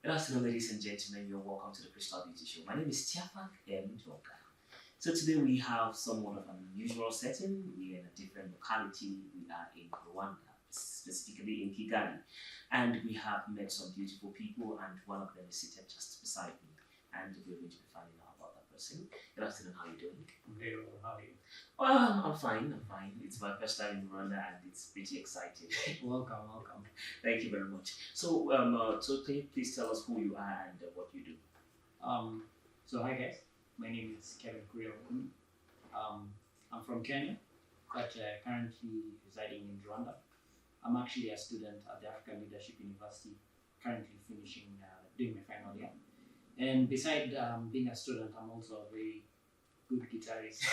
Good afternoon, ladies and gentlemen. You're welcome to the Crystal Beauty Show. My name is Tiafak M. Joga. So today we have somewhat of an unusual setting. We're in a different locality. We are in Rwanda, specifically in Kigali. And we have met some beautiful people, and one of them is seated just beside me. And we're going to be finding out about that person. Good afternoon, how are you doing? Very well, how are you? Well, I'm fine. It's my first time in Rwanda and it's pretty exciting. Welcome. Thank you very much. So can you please tell us who you are and what you do? So hi guys, my name is Kevin Kuria. I'm from Kenya, but currently residing in Rwanda. I'm actually a student at the African Leadership University, currently finishing doing my final year. And beside being a student, I'm also a very good guitarist.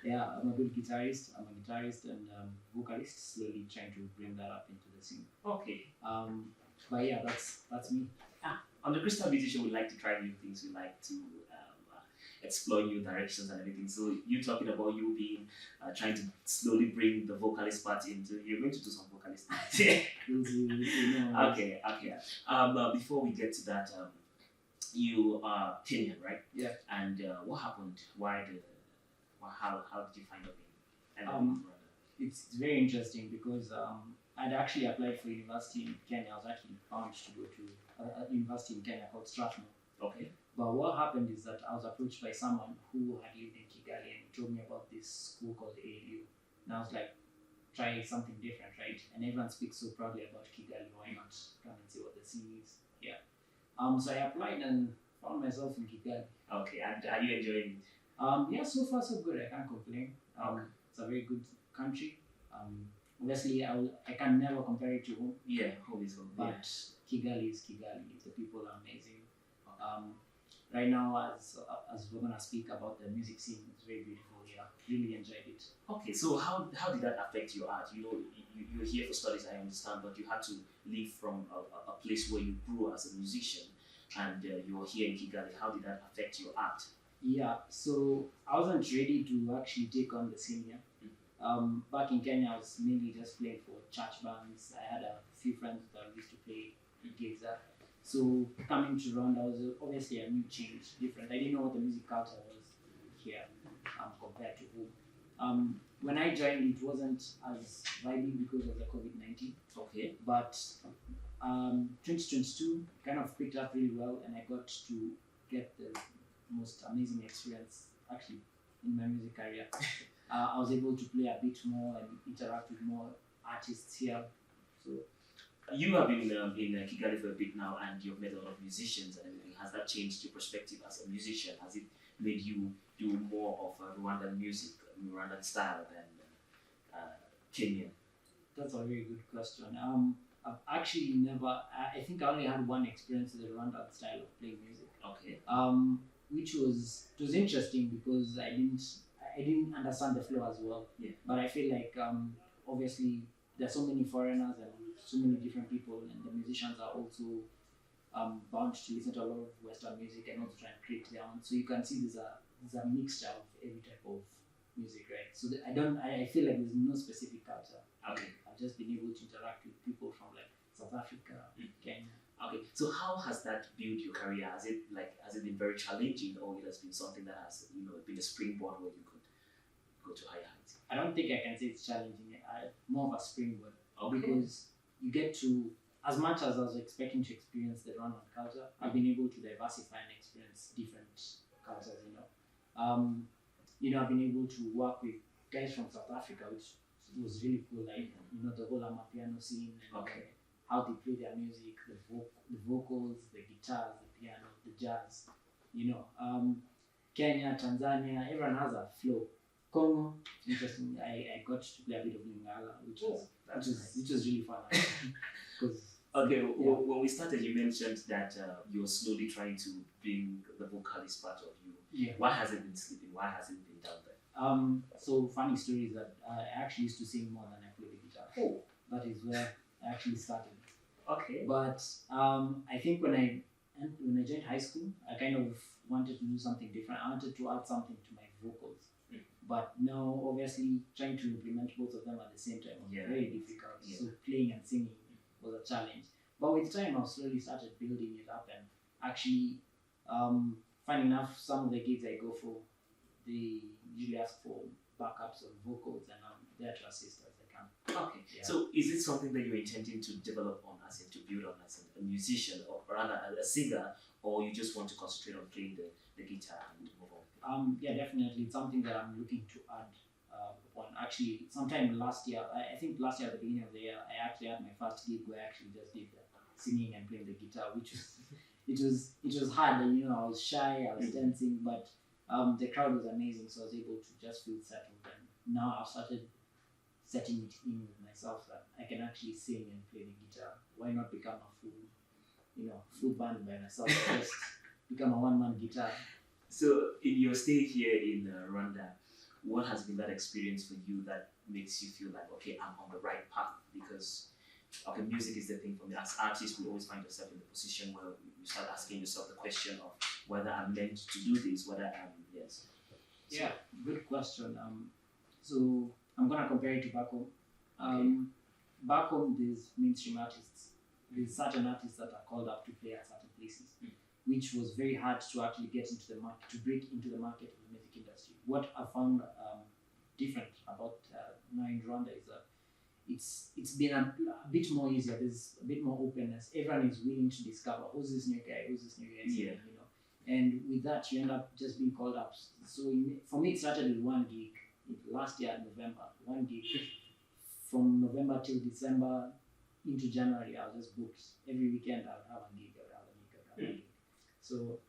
Yeah, I'm a good guitarist. I'm a guitarist and vocalist, slowly trying to bring that up into the scene. Okay. But yeah, that's me. On the Crystal Beauty Show, we like to try new things. We like to explore new directions and everything. So you talking about you being trying to slowly bring the vocalist part into. You're going to do some vocalist parts. Okay. Before we get to that, you are Kenyan, right? Yeah. And what happened? How did you find out in It's very interesting because I'd actually applied for university in Kenya. I was actually bound to go to a university in Kenya called Strathmore. Okay. But what happened is that I was approached by someone who had lived in Kigali and told me about this school called ALU. And I was like, try something different, right? And everyone speaks so proudly about Kigali. Why not come and see what the scene is? Yeah. So I applied and found myself in Kigali. Okay. And are you enjoying it? Yeah, so far so good. I can't complain. It's a very good country. Obviously, I can never compare it to home. Yeah, home is home. But Kigali is Kigali. The people are amazing. Right now, as we're gonna speak about the music scene, it's very beautiful. Yeah, really enjoyed it. Okay, so how did that affect your art? You know, you're here for studies, I understand, but you had to leave from a place where you grew as a musician, and you're here in Kigali. How did that affect your art? Yeah, so I wasn't ready to actually take on the scene here. Back in Kenya, I was mainly just playing for church bands. I had a few friends that used to play gigs at. So coming to Rwanda was obviously a new change, different. I didn't know what the music culture was here compared to home. When I joined, it wasn't as vibing because of the COVID-19. Okay. But 2022 kind of picked up really well, and I got to get the most amazing experience actually in my music career. I was able to play a bit more and interact with more artists here. So you have been in Kigali for a bit now, and you've met a lot of musicians and everything. Has that changed your perspective as a musician? Has it made you do more of Rwandan music, Rwandan style than Kenyan? That's a very good question. I've actually never. I think I only had one experience with the Rwandan style of playing music. Okay. Which was interesting because I didn't understand the flow as well. Yeah. But I feel like obviously there are so many foreigners and so many different people, and the musicians are also bound to listen to a lot of Western music and also try and create their own. So you can see there's a mixture of every type of music, right? So I feel like there's no specific culture. Okay. I've just been able to interact with people from like South Africa, Kenya. Okay, so how has that built your career? Has it been very challenging, or it has been something that has been a springboard where you could go to higher heights? I don't think I can say it's challenging. More of a springboard. Okay. Because you get to, as much as I was expecting to experience the Rwandan culture, I've been able to diversify and experience different cultures. I've been able to work with guys from South Africa, which was really cool. Like the whole Amapiano scene. And, okay. How they play their music, the vocals, the guitars, the piano, the jazz. Kenya, Tanzania, everyone has a flow. Congo, interesting. I got to play a bit of Lingala, which was really fun. Okay, when we started, you mentioned that you're slowly trying to bring the vocalist part of you. Yeah. Why has it been sleeping? Why has it been down there? So funny story is that I actually used to sing more than I play the guitar. Oh. That is where I actually started. Okay. But I think when I joined high school, I kind of wanted to do something different. I wanted to add something to my vocals. But now, obviously, trying to implement both of them at the same time was very difficult. Yeah. So playing and singing was a challenge. But with time, I slowly started building it up, and actually, funny enough, some of the gigs I go for, they usually ask for backups of vocals, and I'm there to assist as I can. Okay. Yeah. So is it something that you're intending to develop on, as in to build on as a musician, or rather a singer, or you just want to concentrate on playing the guitar and move on? Yeah, definitely. It's something that I'm looking to add upon. Actually, sometime last year, I think last year at the beginning of the year, I actually had my first gig where I actually just did singing and playing the guitar, which was it was hard. You know, I was shy, I was dancing, but the crowd was amazing, so I was able to just feel settled. And now I've started setting it in with myself that I can actually sing and play the guitar. Why not become a full band by myself? Just become a one-man guitar. So, in your stay here in Rwanda, what has been that experience for you that makes you feel like, okay, I'm on the right path? Because, okay, music is the thing for me. As artists, we always find ourselves in the position where you start asking yourself the question of whether I'm meant to do this, whether I'm, yes. Yeah, good question. So I'm gonna compare it to back home. Back home, there's mainstream artists. There's certain artists that are called up to play at certain places, which was very hard to actually get into the market, to break into the market of the music industry. What I found different about now in Rwanda is that it's been a bit more easier. There's a bit more openness. Everyone is willing to discover who's this new guy, Yeah. you know. And with that, you end up just being called up. So for me, it started with one gig last year in November. One gig from November till December into January. I was just booked every weekend. I would have a gig. So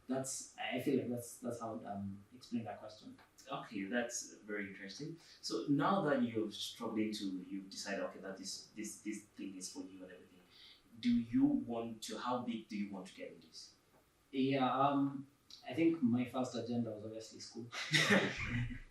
I feel like that's how I would explain that question. Okay, that's very interesting. So now that you're struggling you've decided, okay, that this thing is for you and everything. Do you want to? How big do you want to get in this? Yeah, I think my first agenda was obviously school.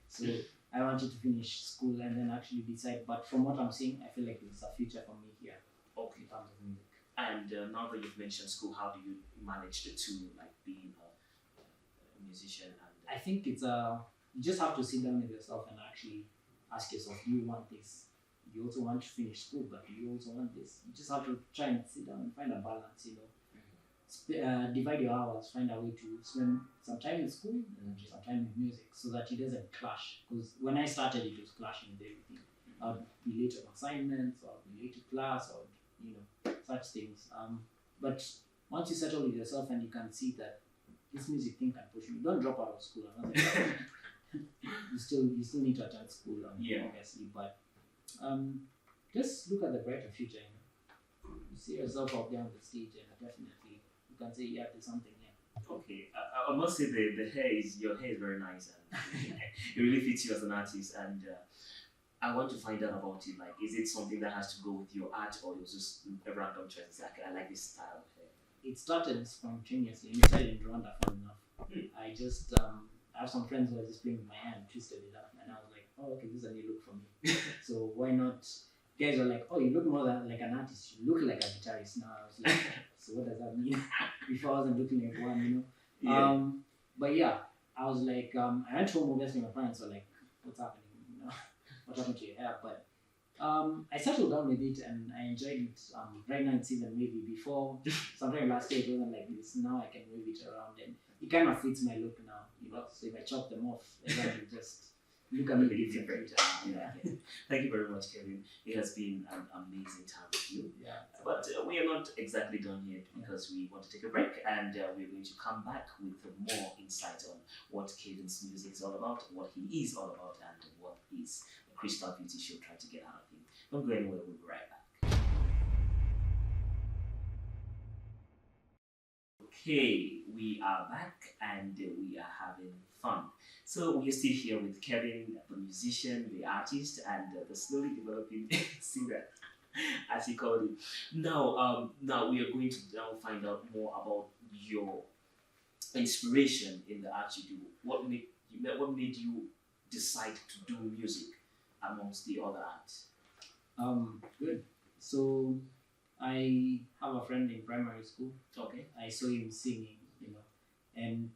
So I wanted to finish school and then actually decide. But from what I'm seeing, I feel like there's a future for me here. Okay. In terms of music. And now that you've mentioned school, how do you manage the two, like being a musician and? I think it's you just have to sit down with yourself and actually ask yourself, do you want this? You also want to finish school, but do you also want this? You just have to try and sit down and find a balance, you know. Divide your hours, find a way to spend some time in school and some time with music so that it doesn't clash. Because when I started, it was clashing with everything. I would be late on assignments, or I'd be late to class, or such things. But once you settle with yourself and you can see that this music thing can push you, don't drop out of school. You still need to attend school, obviously. But just look at the brighter future. You see yourself out there on the stage, and definitely you can say, yeah, there's something here. Okay, I must say your hair is very nice, and it really fits you as an artist. And I want to find out about it. Like, is it something that has to go with your art, or it was just a random choice? It's like, I like this style of hair. It started spontaneously. It started in Rwanda, fun enough. I just I have some friends who were just playing with my hand, twisted it up, and I was like, oh, okay, this is a new look for me. So why not? Guys were like, oh, you look more like an artist. You look like a guitarist now. I was like, so what does that mean? Before I wasn't looking like one, Yeah. But yeah, I was like, I went home, obviously my parents were like, what's happening? What happened to your hair? But I settled down with it and I enjoyed it. Right now it's even wavy. Before, sometime last year it wasn't like this. Now I can wave it around and it kind of fits my look now. So if I chop them off, everyone will just look at me different. Yeah. Thank you very much, Kevin. It has been an amazing time with you. Yeah. But we are not exactly done yet because we want to take a break and we're going to come back with more insight on what Kevin's music is all about, what he is all about, and what is the Crystal Beauty Show trying to get out of him. Don't go anywhere, we'll be right back. Okay, we are back and we are having fun. So we are still here with Kevin, the musician, the artist, and the slowly developing singer, as he called it. Now we are going to now find out more about your inspiration in the art you do. What made you decide to do music amongst the other arts? Good. So I have a friend in primary school. Okay. I saw him singing, and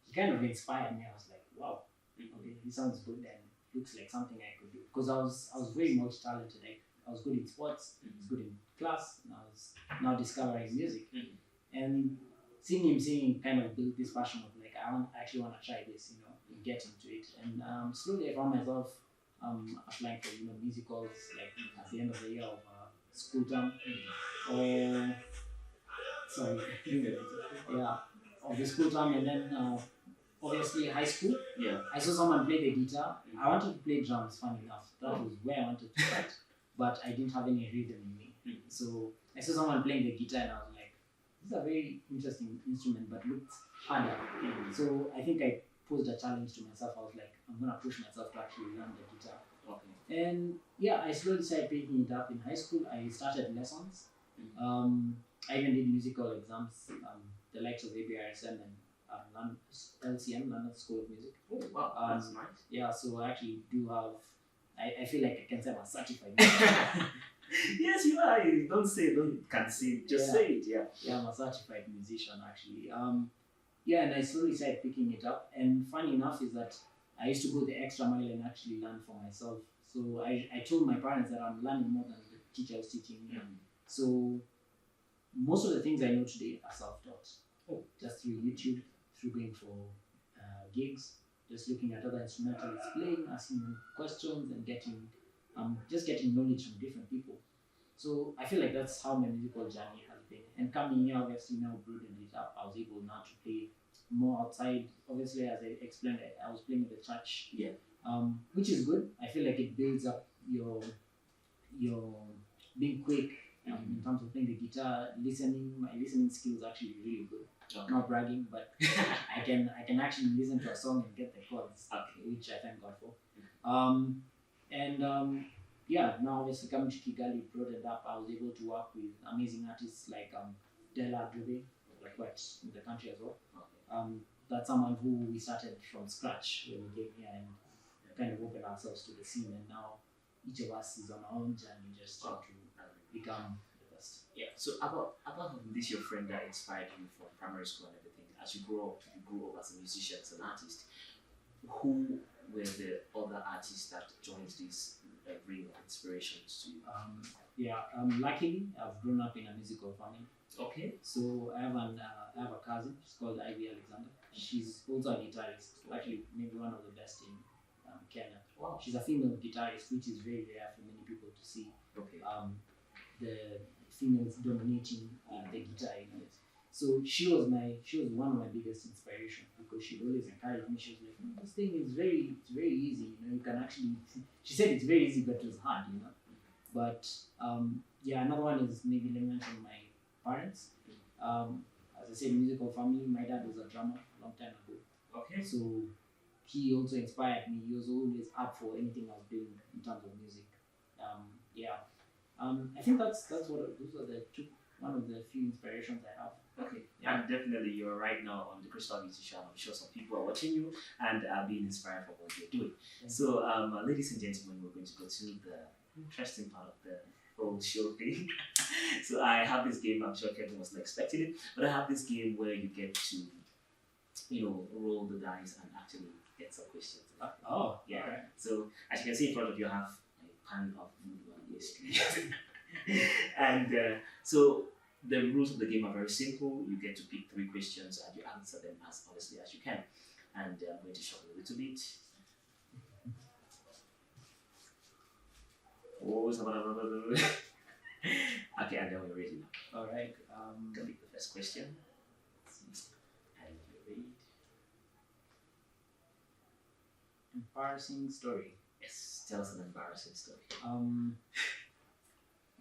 he kind of inspired me. I was like, wow, okay, he sounds good and looks like something I could do. Because I was very much talented. I was good in sports, I was good in class, and I was now discovering music. And seeing him singing kind of built this passion of like, I actually want to try this, and get into it. And slowly I found myself applying for musicals like at the end of the year of school term, or sorry, yeah, of the school term, and then obviously high school. Yeah. I saw someone play the guitar. I wanted to play drums. Funny enough, that was where I wanted to start, but I didn't have any rhythm in me. So I saw someone playing the guitar, and I was like, "This is a very interesting instrument, but looked harder." So I think I posed a challenge to myself. I was like, "I'm gonna push myself to actually learn the guitar." Okay. And yeah, I slowly started picking it up in high school. I started lessons. I even did musical exams, the likes of ABRSM and LCM, London School of Music. Oh, wow, that's nice. Yeah, so I actually do have, I feel like I can say I'm a certified musician. Yes, you are. Can't say, just say it, yeah. Yeah, I'm a certified musician actually. Yeah, and I slowly started picking it up. And funny enough is that I used to go the extra mile and actually learn for myself. So I told my parents that I'm learning more than the teacher was teaching me. So most of the things I know today are self-taught. Just through YouTube, through going for gigs, just looking at other instrumentalists playing, asking them questions, and getting knowledge from different people. So I feel like that's how my musical journey has been. And coming here, obviously now broadened it up. I was able now to play more outside. Obviously, as I explained, I was playing at the church. Yeah. Which is good. I feel like it builds up your being quick in terms of playing the guitar. My listening skills are actually really good. Okay. Not bragging, but I can actually listen to a song and get the chords, which I thank God for. Yeah, now obviously coming to Kigali, broadened up. I was able to work with amazing artists like Della Dube, like quite in the country as well. That's someone who we started from scratch when we came here and kind of opened ourselves to the scene, and now each of us is on our own journey just to become the best. Yeah. So apart from this, your friend that inspired you from primary school and everything, as you grew up as a musician, as an artist, who were the other artists that joined this ring of inspirations to you? Luckily, I've grown up in a musical family. Okay. So I have a cousin. She's called Ivy Alexander. She's also a guitarist. Actually, maybe one of the best in Kenya. Wow. She's a female guitarist, which is very rare for many people to see. Okay. The females dominating the guitar. So she was one of my biggest inspirations, because she'd always encourage me. She was like, "This thing is it's very easy. You can actually." She said it's very easy, but it was hard. But another one is, maybe let me mention my parents. As I said, musical family. My dad was a drummer a long time ago. Okay. So he also inspired me. He was always up for anything I was doing in terms of music. I think those are one of the few inspirations I have. Okay. Yeah, definitely. You're right now on the Crystal Beauty Channel. I'm sure some people are watching you and are being inspired from what you're doing. So, ladies and gentlemen, we're going to go to the interesting part of the whole show thing. So I have this game. I'm sure Kevin wasn't expecting it, but I have this game where you get to, roll the dice and actually get some questions. Oh, yeah. Okay. So as you can see in front of you, I have a pan of voodoo and whiskey. And so the rules of the game are very simple. You get to pick 3 questions and you answer them as honestly as you can. And I'm going to shuffle a little bit. Okay, and then we're ready now. All right. Can pick the first question. And you read. Embarrassing story. Yes, tell us an embarrassing story.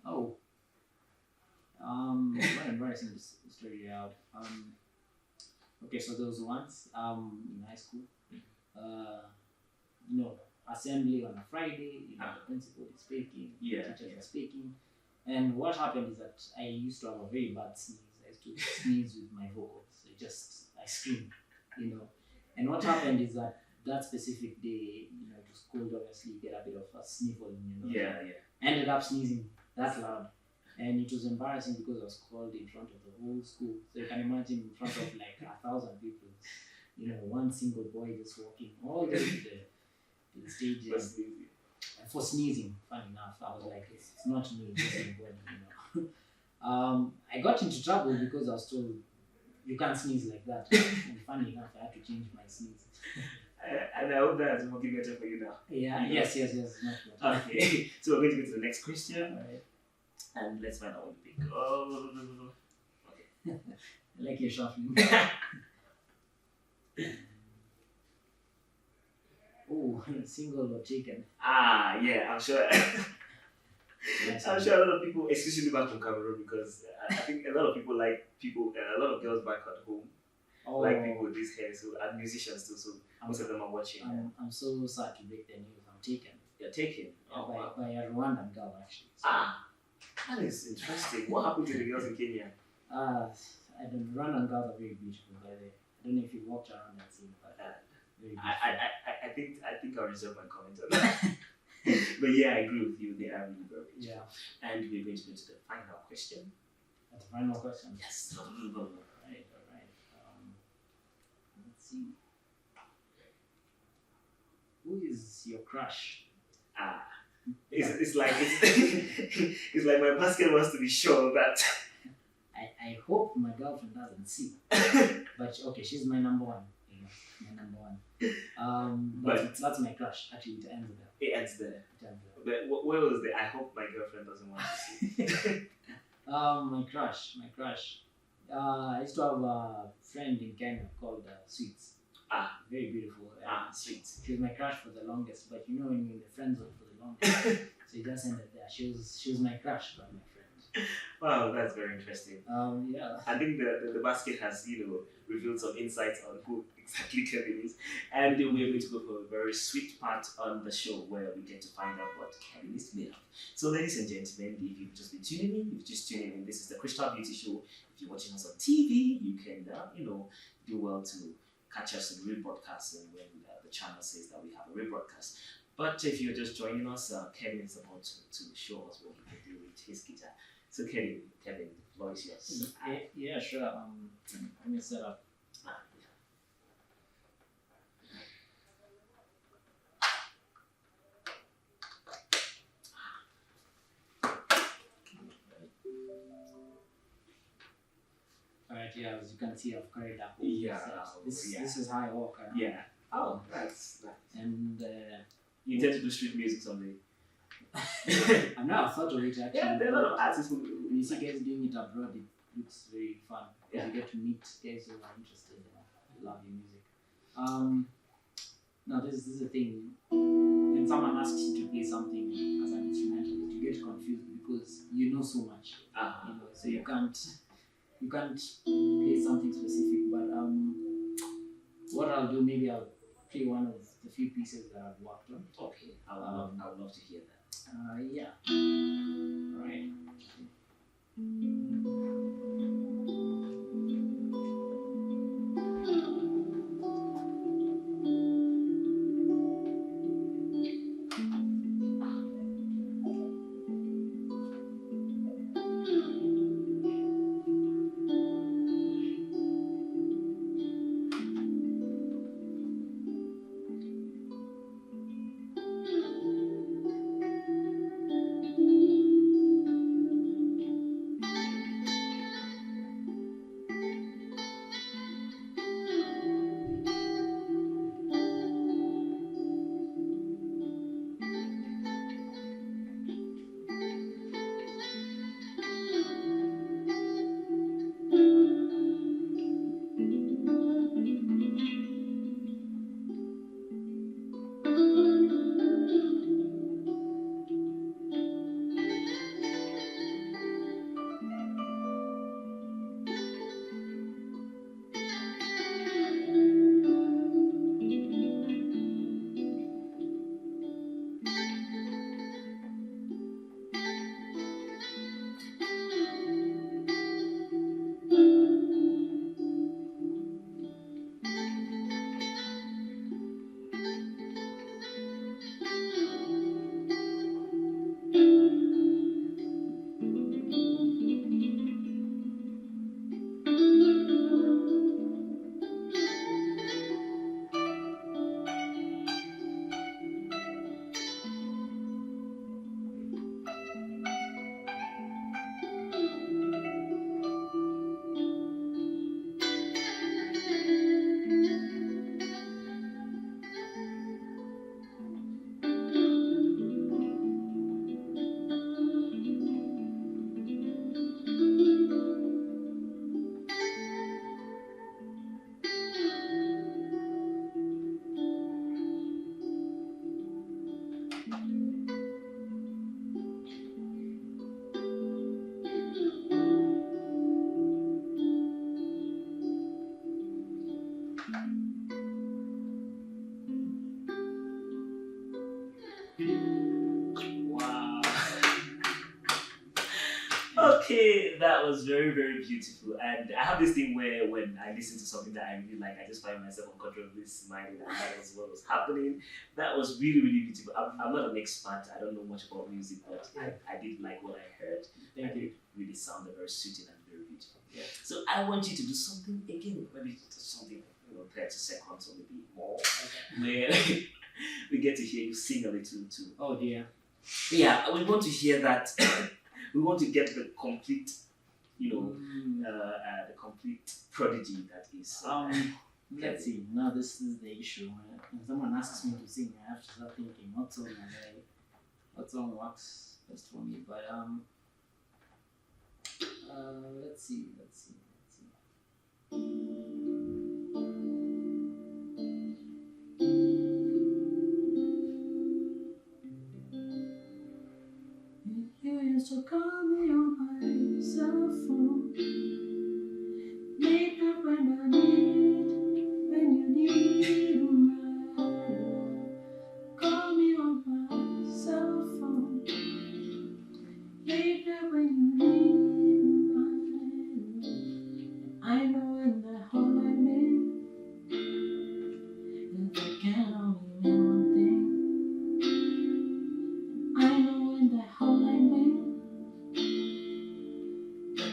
What embarrassing story you have? Okay, so there was once in high school, assembly on a Friday, the principal is speaking, teachers are speaking, and what happened is that I used to have a very bad sneeze. I used to sneeze with my vocals. I screamed, and what happened is that specific day, it was cold, obviously, you get a bit of a sniffle in your nose. Ended up sneezing that loud. And it was embarrassing because I was called in front of the whole school. So you can imagine in front of like 1,000 people, one single boy just walking all the way to the stage. for sneezing. Funny enough, I was like, it's not me, it's just my body, you know. I got into trouble because I was told you can't sneeze like that. And funny enough, I had to change my sneeze. And I hope that's motivated for you now. Yeah, You know? yes, much better. Okay, so we're going to go to the next question, Alright. and let's find out what you pick. Oh, okay. I like your shuffling. Oh, single or taken? Yeah, I'm sure. Yes, I'm sure a lot of people, especially back from Cameroon, because I think a lot of people like people, a lot of girls back at home like people with these hair, so and musicians too. So most of them are watching. I'm so sad to break the news. I'm taken. You're taken. By a Rwandan girl, actually. So, that is interesting. What happened to the girls in Kenya? I don't. Rwandan girls are very beautiful, by the way. I don't know if you walked around that scene, but very beautiful. I think I'll reserve my comment on that. But yeah, I agree with you. They are really very beautiful. Yeah. And we're going to go to the final question. That's the final question. Yes. Alright. Let's see. Who is your crush? It's like it's like my basket wants to be sure that. I hope my girlfriend doesn't see. But okay, she's my number one. You know, my number one. That's my crush. Actually, it ends there. It ends there. It ends there. But where was the? I hope my girlfriend doesn't want to see. My crush. I used to have a friend in Kenya called Sweets. Very beautiful. Sweet. She was my crush for the longest, but you know when you're in the friend zone for the longest, so it just ended there. She was my crush, but my friend. Wow, that's very interesting. Yeah. I think the basket has revealed some insights on who exactly Kevin is, and we're going to go for a very sweet part on the show where we get to find out what Kevin is made of. So, ladies and gentlemen, if you've just been tuning in, this is the Crystal Beauty Show. If you're watching us on TV, you can do well to catch us in rebroadcast when the channel says that we have a rebroadcast. But if you're just joining us, Kevin is about to show us what he can do with his guitar. So Kevin, the floor is yours. Yeah, sure. Let me set up. Alright, yeah, as you can see, I've carried that whole set. This is how I walk around. Yeah. Oh, nice. And you intend to do street music someday? I've never thought of it actually. Yeah, there are a lot of artists who when you see guys doing it abroad, it looks very fun. Yeah. You get to meet guys who are interested and love your music. Now this is the thing. When someone asks you to play something as an instrumentalist, you get confused because you know so much. So you can't play something specific. But what I'll do, maybe I'll play one of the few pieces that I've worked on. Okay, I would love to hear that. Yeah. Alright. Wow. Okay, that was very, very beautiful. And I have this thing where when I listen to something that I really like, I just find myself uncontrollably smiling, and that was what was happening. That was really, really beautiful. I'm not an expert, I don't know much about music, but I did like what I heard. Thank you. It really sounded very soothing and very beautiful. Yeah. So I want you to do something again, maybe something 30 seconds or maybe more, where we get to hear you sing a little too. Oh dear. Yeah, we want to hear that. We want to get the complete, the complete prodigy that is. Let's see. Now this is the issue. When someone asks me to sing, I have to start thinking what song works best for me. But let's see. You used to call me on my cell phone, late night when you need my love. Call me on my cell phone, late night when you need my love. I know in the whole I mean that you can only mean one thing. I know in the whole I mean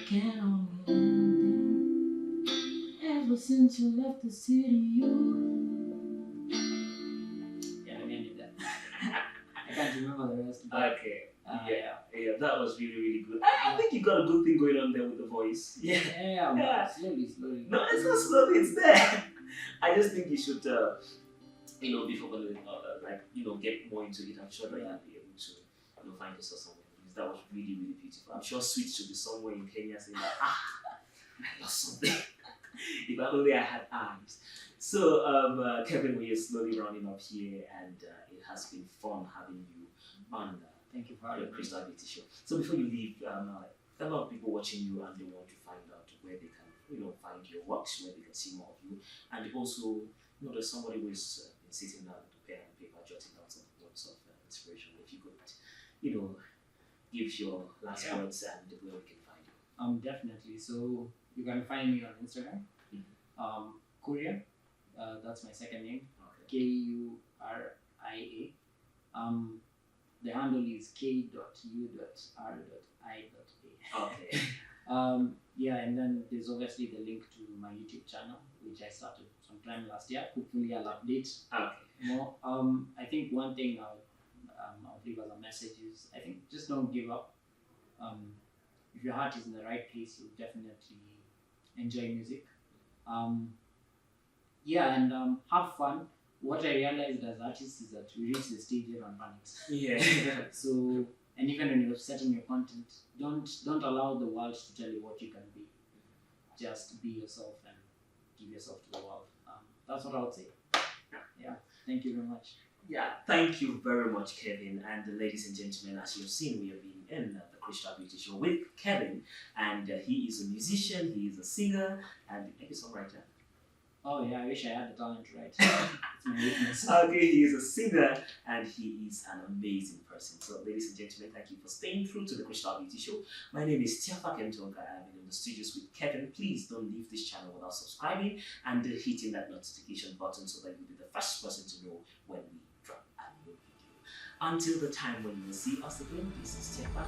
can only mean one thing. Ever since you left the city, yeah, let me end that. I can't remember the rest. Okay. Yeah, that was really, really good. I think you got a good thing going on there with the voice. Yeah. Slowly. No, it's not slowly. It's there. I just think you should, before get more into it. I'm sure that you'll be able to, find yourself somewhere. That was really, really beautiful. I'm sure Sweet should be somewhere in Kenya saying that, I lost something. If only I had eyes. So, Kevin, we are slowly rounding up here, and it has been fun having you on Thank you for the Crystal Beauty Show. So before you leave, a lot of people watching you and they want to find out where they can, find your works, where they can see more of you, and also, there's somebody who is sitting down with a pen and paper, jotting down some words of inspiration. If you could, give your last words and where we can find you. Definitely. So you can find me on Instagram. Kuria. That's my second name. Kuria. The handle is k.u.r.i.a. Okay. And then there's obviously the link to my YouTube channel, which I started sometime last year. Hopefully I'll update more. I think one thing I'll leave as a message is, I think, just don't give up. If your heart is in the right place, you'll definitely enjoy music. Have fun. What I realized as artists is that we reach the stage everyone panics. Yeah. So, and even when you're setting your content, don't allow the world to tell you what you can be. Just be yourself and give yourself to the world. That's what I would say. Yeah. Thank you very much. Yeah, thank you very much, Kevin. And ladies and gentlemen, as you've seen, we have been in the Crystal Beauty Show with Kevin, and he is a musician, he is a singer, and maybe songwriter. Oh yeah, I wish I had the talent right. It's my weakness. Okay, he is a singer and he is an amazing person. So, ladies and gentlemen, thank you for staying through to the Crystal Beauty Show. My name is Tiafa Kentonga. I'm in the studios with Kevin. Please don't leave this channel without subscribing and hitting that notification button so that you'll be the first person to know when we drop a new video. Until the time when you will see us again, this is Tiafa.